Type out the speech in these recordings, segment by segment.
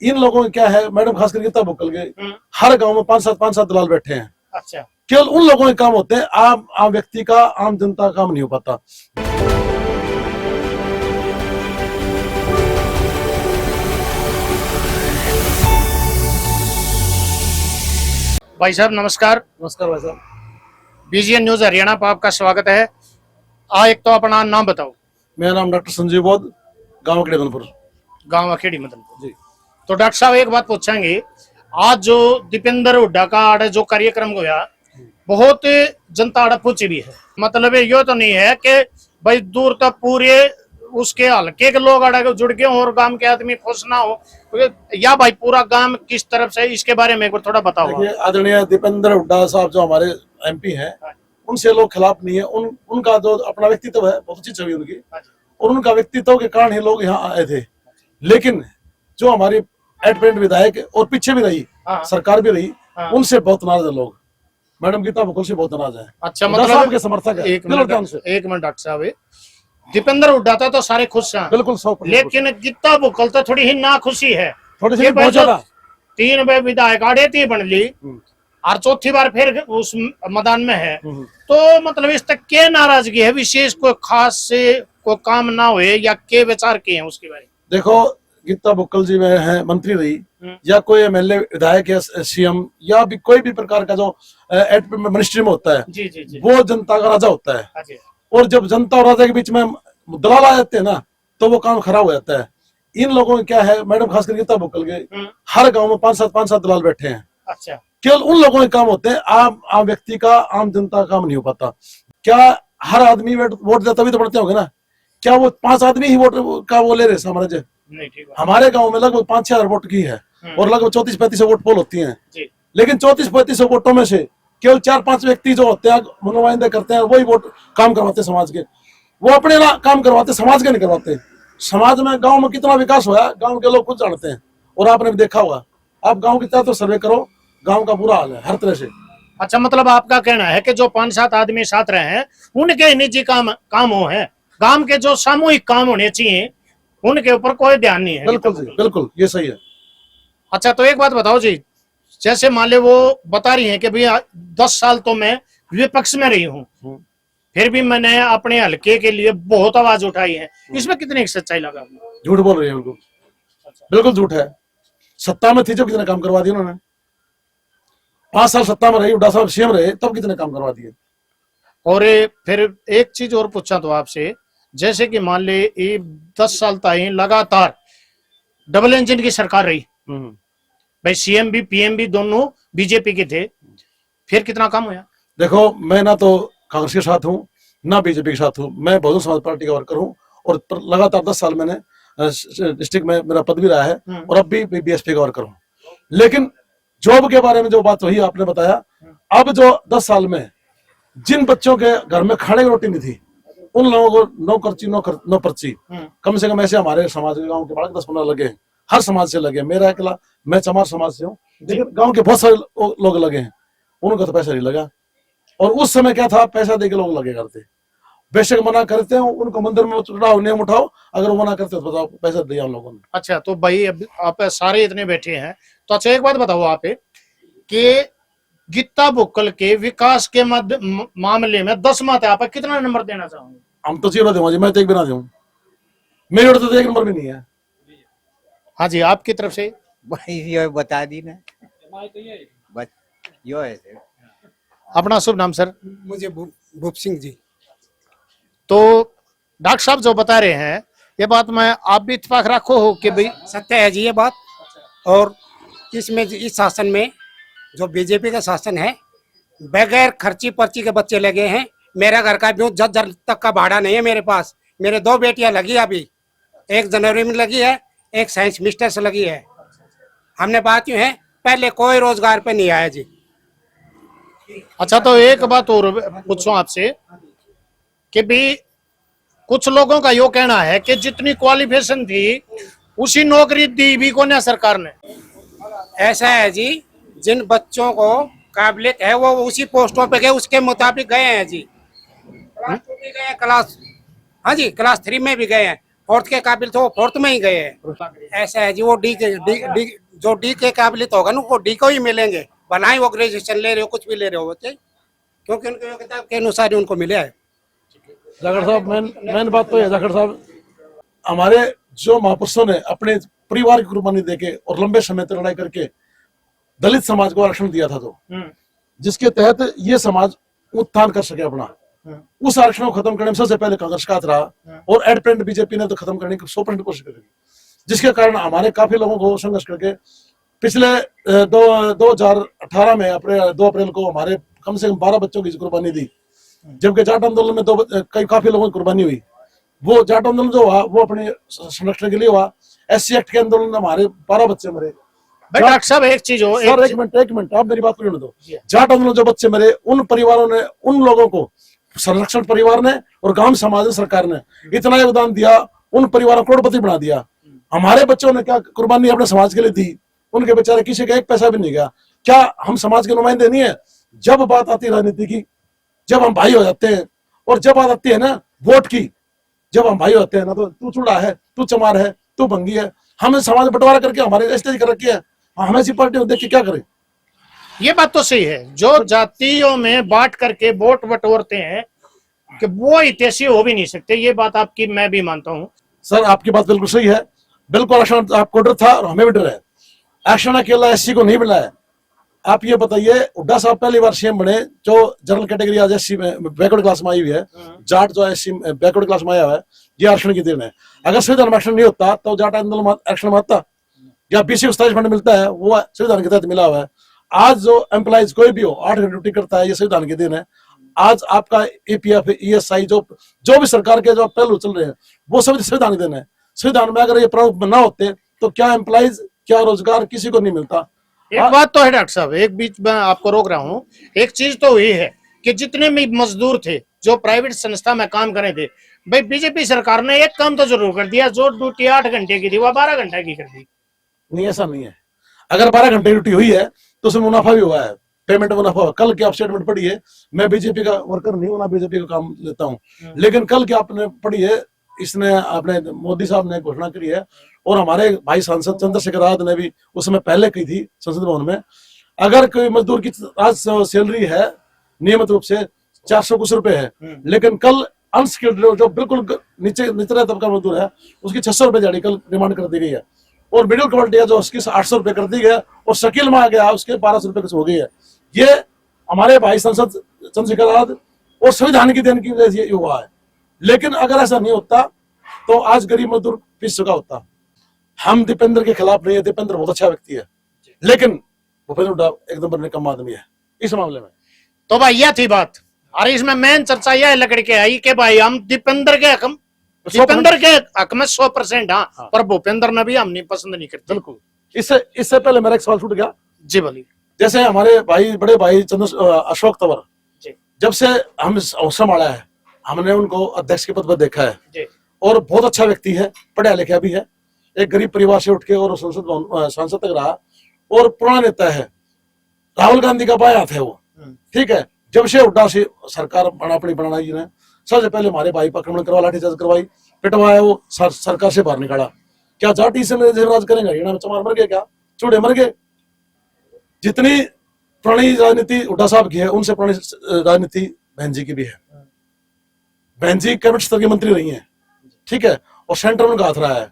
इन लोगों की क्या है मैडम, खास करके तब बुकल के हर गांव में पांच सात दलाल बैठे हैं। अच्छा, केवल उन लोगों के काम होते हैं, आम आम व्यक्ति का, आम जनता का काम नहीं हो पाता। भाई साहब नमस्कार। नमस्कार भाई साहब। बीजीएन न्यूज हरियाणा पर आपका स्वागत है। एक तो अपना नाम बताओ। मेरा नाम डॉक्टर संजीव बौद्ध, गाँव केड़गनपुर, गांव अखेड़ी मदनपुर जी। तो डॉक्टर साहब एक बात पूछेंगे, आज जो दीपेंद्र हुड्डा का आड़े जो कार्यक्रम हुआ, बहुत जनता आड़े पहुंची भी है। मतलब ये तो नहीं है कि भाई दूर तक पूरे उसके हल्के के लोग आड़े जुड़ गए और गांव के आदमी खुश ना हो, या भाई पूरा गांव किस तरफ से, इसके बारे में थोड़ा बताओ। देखिए आदरणीय दीपेंद्र हुड्डा साहब जो हमारे एमपी हैं, उनसे लोग खिलाफ नहीं है। उनका जो अपना व्यक्तित्व है, बहुत अच्छी छवि उनकी, और उनका व्यक्तित्व के कारण ही लोग यहाँ आए थे। लेकिन जो हमारी एडपेंट विधायक और पीछे भी रही सरकार भी रही, उनसे बहुत नाराज है लोग। मैडम गीता बुकल से बहुत नाराज है। अच्छा, मतलब के समर्थक है। एक मिनट डॉक्टर साहब, दीपेंद्र हुड्डा था तो सारे खुश हैं, बिल्कुल 100%। लेकिन गीता बुकल तो थोड़ी ही ना खुशी है। थोड़ी सी बहुत ज्यादा। 3 विधायक आड़े थी बन ली और चौथी बार फिर उस मैदान में है, तो मतलब इस तक क्या नाराजगी है? विशेष कोई खास से कोई काम ना हुए या के विचार के हैं उसके बारे में? देखो, गीता बुक्कल जी में है मंत्री रही या कोई एमएलए विधायक या सीएम या भी कोई भी प्रकार का जो मिनिस्ट्री में होता है, जी जी जी, वो जनता का राजा होता है। अच्छा। और जब जनता और राजा के बीच में दलाल आ जाते हैं ना, तो वो काम खराब हो जाता है। इन लोगों का क्या है मैडम, खास करके गीता बुक्कल के हर गांव में पांच सात दलाल बैठे हैं। अच्छा, केवल उन लोगों के काम होते हैं, आम व्यक्ति का, आम जनता का काम नहीं हो पाता। क्या हर आदमी वोट देता तभी तो बढ़ते होंगे ना? क्या वो 5 आदमी ही वोट का वो ले रहे साम्राज्य? हमारे गांव में लगभग 5-6 हजार वोट की है और लगभग 34-35 वोट पोल होती हैं। लेकिन 34-35 वोटों में से केवल 4-5 व्यक्ति जो होते हैं, नुमाइंदे करते हैं, वही वोट काम करवाते समाज के। वो अपने काम करवाते, समाज के नहीं करवाते। समाज में, गांव में कितना विकास हुआ है, गांव के लोग खुद जानते हैं। और आपने भी देखा होगा, आप गांव की तरह तो सर्वे करो, गांव का बुरा हाल है हर तरह से। अच्छा, मतलब आपका कहना है कि जो 5-7 आदमी साथ रहे हैं, उनके निजी कामों है, गांव के जो सामूहिक काम होने चाहिए उनके ऊपर कोई ध्यान नहीं है। बिल्कुल जी, बिल्कुल ये सही है। अच्छा, तो एक बात बताओ जी, जैसे मान ले वो बता रही हैं कि भैया 10 साल तो मैं विपक्ष में रही हूँ, फिर भी मैंने अपने हल्के के लिए बहुत आवाज उठाई है, इसमें कितनी सच्चाई लगा? झूठ बोल रही है, बिल्कुल बिल्कुल झूठ है। सत्ता में थी जब कितने काम करवा दिए उन्होंने। 5 साल सत्ता में रही, हुड्डा साहब सीएम रहे, तब कितने काम करवा दिए। और फिर एक चीज और पूछा तो आपसे, जैसे कि मान ले 10 साल तक लगातार डबल इंजन की सरकार रही, भाई सीएम भी पीएम भी दोनों बीजेपी के थे, फिर कितना काम हुआ? देखो, मैं ना तो कांग्रेस के साथ हूँ ना बीजेपी के साथ हूँ, मैं बहुजन समाज पार्टी का वर्कर हूँ और लगातार 10 साल मैंने डिस्ट्रिक्ट में मेरा पद भी रहा है और अब भी बीएसपी का वर्कर हूँ। लेकिन जॉब के बारे में जो बात वही आपने बताया, अब जो 10 साल में जिन बच्चों के घर में खाने की रोटी नहीं थी, उन लोगों को नो पर्ची कम से कम ऐसे हमारे समाज के गांव के बालक 10-15 लगे हैं। हर समाज से लगे, मेरा अकेला, मैं चमार समाज से हूँ, लेकिन गांव के बहुत सारे लोग लगे हैं, उनका तो पैसा नहीं लगा। और उस समय क्या था, पैसा दे के लोग लगे करते। बेशक मना करते हैं उनको, मंदिर में चढ़ाओ, नियम उठाओ, अगर वो मना करते तो बताओ पैसा दिया उन लोगों ने। अच्छा, तो भाई अब आप सारे इतने बैठे हैं, तो अच्छा एक बात बताओ आप कि गीता बुक्कल के विकास के मामले में 10 माते आप कितना नंबर देना चाहोगे? हम तो 0 दूंगा जी, मैं तो 1 भी ना दूं, मेरी ओर तो 1 नंबर भी नहीं है। हाँ जी, आपकी तरफ से? भाई ये बता दी ना, बस यो है सर। अपना शुभ नाम सर? मुझे भूप सिंह जी। तो डॉक्टर साहब जो बता रहे हैं, ये बात में आप भी इत्तेफाक रखो हो कि भाई सत्य है जी ये बात। और इसमें इस शासन में जो बीजेपी का शासन है, बगैर खर्ची पर्ची के बच्चे लगे हैं। मेरा घर का भी 10,000 तक का भाड़ा नहीं है मेरे पास। मेरे 2 बेटियां लगी अभी, 1 जनवरी में लगी है, 1 साइंस मिस्टर से लगी है। हमने बात यूं है, पहले कोई रोजगार पे नहीं आया जी। अच्छा, तो एक बात और पूछूं आपसे कि भी कुछ लोगों का यो कहना है कि जितनी क्वालिफिकेशन थी उसी नौकरी दी भी को ना सरकार ने। ऐसा है जी, जिन बच्चों को काबिलियत है वो उसी पोस्टों पे गए, उसके मुताबिक गए हैं जी। क्लास 2 भी गए, क्लास, हाँ जी, क्लास 3 में भी गए हैं। फोर्थ के काबिल थे वो फोर्थ में ही गए हैं। ऐसा है जी, वो जो डी के काबिलियत होगा ना वो डी को ही मिलेंगे, बनाए वो ग्रेजुएशन ले रहे हो कुछ भी ले रहे हो बच्चे, क्योंकि उनके योग्यता के अनुसार ही उनको मिला है। जाखड़ साहब, मेन बात तो है जाखड़ साहब, हमारे जो महापुरुषों ने अपने परिवार की कुर्बानी देके और लंबे समय तक लड़ाई करके दलित समाज को आरक्षण दिया था, तो जिसके तहत ये समाज उत्थान कर सके अपना, उस आरक्षण को खत्म करने में सबसे पहले कांग्रेस का हाथ रहा और एट प्रेजेंट बीजेपी ने तो खत्म करने की 100% कोशिश करेगी, जिसके कारण हमारे काफी लोगों को संघर्ष करके पिछले 2018 में 2 अप्रैल को हमारे कम से कम 12 बच्चों की कुर्बानी दी, जबकि जाट आंदोलन में काफी लोगों की कुर्बानी हुई। वो जाट आंदोलन जो हुआ वो अपने संरक्षण के लिए हुआ। SC एक्ट के आंदोलन में हमारे 12 बच्चे मरे। भाई डॉक्टर साहब एक चीज हो, सर एक मिनट आप मेरी बात को दो। जाट आंदोलन जो बच्चे मरे, उन परिवारों ने, उन लोगों को संरक्षण परिवार ने और गांव समाज ने, सरकार ने इतना योगदान दिया, उन परिवारों को करोड़पति बना दिया। हमारे बच्चों ने क्या कुर्बानी अपने समाज के लिए दी, उनके बेचारे किसी का एक पैसा भी नहीं गया। क्या हम समाज के नुमाइंदे नहीं है? जब बात आती है राजनीति की, जब हम भाई हो जाते हैं, और जब बात आती है ना वोट की, जब हम भाई होते हैं ना, तो तू चूड़ा है, तू चमार है, तू भंगी है, हमें समाज बंटवारा करके हमारे स्टेज कर रखी है, हम ऐसी पार्टी देख के क्या करें? ये बात तो सही है, जो जातियों में बांट करके वोट बटोरते हैं कि वो हितैषी हो भी नहीं सकते, ये बात आपकी मैं भी मानता हूँ। सर आपकी बात बिल्कुल सही है, बिल्कुल आरक्षण आपको डर था और हमें भी डर है। आरक्षण अकेला SC को नहीं मिला है। आप ये बताइए, हुड्डा साहब पहली बार CM बने, जो जनरल कैटेगरी आज SC में बैकवर्ड क्लास में आई हुई है, जाट जो SC बैकवर्ड क्लास में आया हुआ है, ये आरक्षण की देन है। अगर संविधान में आरक्षण नहीं होता तो जाट आंदोलन आरक्षण में आता, या BC को 27 फंड मिलता है, वो संविधान के तहत मिला हुआ है। आज जो एम्प्लॉइज कोई भी हो 8 घंटे ड्यूटी करता है, ये संविधान की देन है। आज आपका EPF ESI जो भी सरकार के जो पहलू चल रहे हैं, वो सब संविधान की देन है। संविधान में अगर ये प्रावधान ना होते तो क्या एम्प्लॉइज, क्या रोजगार किसी को नहीं मिलता। एक बात तो है डॉक्टर साहब, एक बीच में आपको रोक रहा हूँ, एक चीज तो हुई है कि जितने भी मजदूर थे जो प्राइवेट संस्था में काम करे थे, भाई बीजेपी सरकार ने एक काम तो जरूर कर दिया, जो ड्यूटी 8 घंटे की थी वो 12 घंटे की कर दी। नहीं, ऐसा नहीं है। अगर 12 घंटे ड्यूटी हुई है तो उसमें मुनाफा भी हुआ है, पेमेंट मुनाफा हुआ। कल की आप स्टेटमेंट पढ़िए, मैं बीजेपी का वर्कर नहीं हूँ ना बीजेपी का काम लेता हूँ, लेकिन कल की आपने पढ़ी है, इसने अपने मोदी साहब ने घोषणा करी है, और हमारे भाई सांसद चंद्रशेखर आजाद ने भी उसमें पहले की थी संसद भवन में। अगर कोई मजदूर की आज सैलरी है नियमित रूप से 400 कुछ रुपए है, लेकिन कल अनस्किल्ड जो बिल्कुल निचला तबका मजदूर है, उसकी 600 रुपए दिहाड़ी कल डिमांड कर दी गई है, और मिडिल क्वालिटी जो उसकी 800 रुपए कर दी गई है, और शकील में आ गया उसके 1200 रुपए कुछ हो गई है। ये हमारे भाई सांसद चंद्रशेखर आजाद और संविधान की देन की वजह से हुआ है। लेकिन अगर ऐसा नहीं होता तो आज गरीब मजदूर पीस चुका होता। हम दीपेंद्र के खिलाफ नहीं है, दीपेंद्र बहुत अच्छा व्यक्ति है, लेकिन भूपेंद्र हुड्डा एकदम निकम आदमी है इस मामले में। तो भाई यह थी बात, और इसमें मेन चर्चा यह लकड़ी के आई कि भाई हम दीपेंद्र के हक में 100%, हाँ, पर भूपेंद्र में भी हम नहीं पसंद नहीं करते। बिल्कुल। इससे पहले मेरा एक सवाल छूट गया जी, बोलिए। जैसे हमारे भाई, बड़े भाई अशोक तंवर, जब से हम संभाला है, हमने उनको अध्यक्ष के पद पर देखा है, और बहुत अच्छा व्यक्ति है, पढ़ा लिखा भी है, एक गरीब परिवार से उठ के और सांसद तक रहा, और पुराना नेता है। राहुल गांधी का बाया हाथ है वो, ठीक है। जब से हुड्डा से सरकार अपनी बनाई ने, सबसे पहले हमारे भाई पर आक्रमण करवा, लाठीचार्ज करवाई, पिटवाया, वो सरकार से बाहर निकाला। क्या जाटी से राज करेंगे? हरियाणा में चमार मर गए, क्या चूड़े मर गए? जितनी पुरानी राजनीति हुड्डा साहब की है, उनसे पुरानी राजनीति बहन जी की भी है। बहन जी कैबिनेट स्तर की मंत्री रही है, ठीक है, और सेंटर में उनका हाथ रहा है।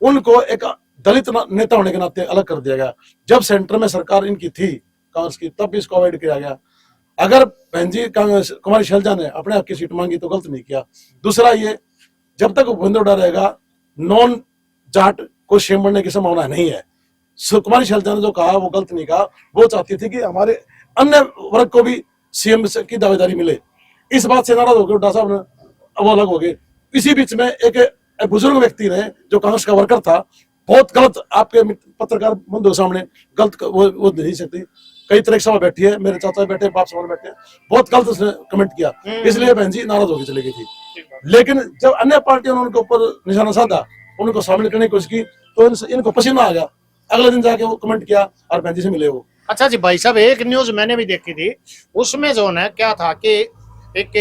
उनको एक दलित नेता होने के नाते अलग कर दिया गया। जब सेंटर में सरकार इनकी थी कांग्रेस की, तब भी इसको अवॉइड किया गया। अगर बहन जी कुमारी शैलजा ने अपने हक की सीट मांगी तो गलत नहीं किया। दूसरा, ये जब तक भूपेंद्र हुड्डा रहेगा, नॉन जाट को सीएम बनने की संभावना नहीं है। कुमारी शैलजा ने जो कहा वो गलत नहीं कहा, वो चाहती थी कि हमारे अन्य वर्ग को भी सीएम की दावेदारी मिले। इस बात से नाराज हो गए हुड्डा साहब ने, वो अलग हो गए। इसी बीच में एक बुजुर्ग व्यक्ति ने, जो कांग्रेस का वर्कर था, बहुत गलत, आपके पत्रकार बंधुओं के सामने गलत वो नहीं सकती, कई तरह की सभा बैठी है, मेरे चाचा बैठे, बाप सामने बैठे, बहुत गलत उसने कमेंट किया, इसलिए बहन जी नाराज होकर चली गई थी। लेकिन जब अन्य पार्टियों ने उनके ऊपर निशाना साधा, उनको शामिल करने की कोशिश की, तो इनको पसीना आ गया। अगले दिन जाके वो कमेंट किया और बहन जी से मिले वो। अच्छा जी भाई साहब, एक न्यूज मैंने भी देखी थी, उसमें जो है क्या था कि एक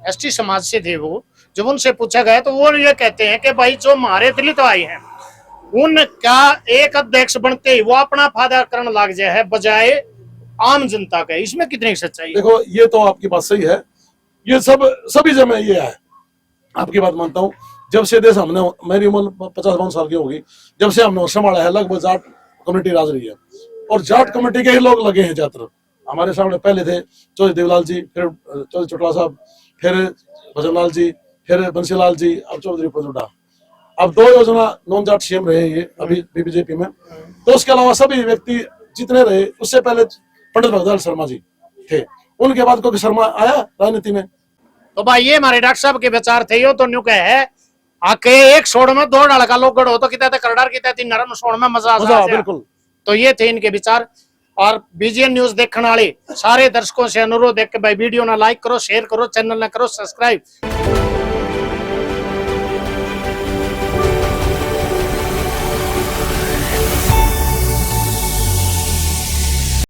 ST समाज से थे वो, जब उनसे पूछा गया तो वो ये कहते हैं कि भाई जो हमारे दलित भाई हैं उनका एक अध्यक्ष बनते ही वो अपना फायदा करने लग जाए है बजाय आम जनता का। इसमें कितनी सच्चाई है? देखो ये तो आपकी बात सही है, ये सभी जगह ये है, आपकी बात मानता हूँ। जब से देश हमने, मेरी उम्र 50-52 साल की होगी, जब से हमने संभाला है लगभग जाट कम्युनिटी राज रही है और जाट कमेटी के ही लोग लगे हैं ज्यादातर। हमारे सामने पहले थे चौधरी देवलाल जी, फिर चौधरी चोटला साहब, फिर भजनलाल जी, फिर बंसीलाल जी, अब चौधरी पजुडा। अब 2 योजना नॉन जाट सीएम रहे ये अभी बीजेपी में। तो उसके अलावा सभी व्यक्ति जितने रहे, उससे पहले पंडित भगतलाल शर्मा जी थे, उनके बाद कोई शर्मा आया राजनीति में। तो भाई ये हमारे डॉक्टर साहब के विचार थे। यो तो न्यू कहे है आके एक छोड़ में 2 डाल का लोग गढ़ हो तो कितना करडार कितना 3 नरम छोड़ में मजा आ बिल्कुल। तो ये थे इनके विचार। और बीजीएन न्यूज देखने वाले सारे दर्शकों से अनुरोध है कि भाई वीडियो ना लाइक करो, शेयर करो, चैनल ना करो सब्सक्राइब।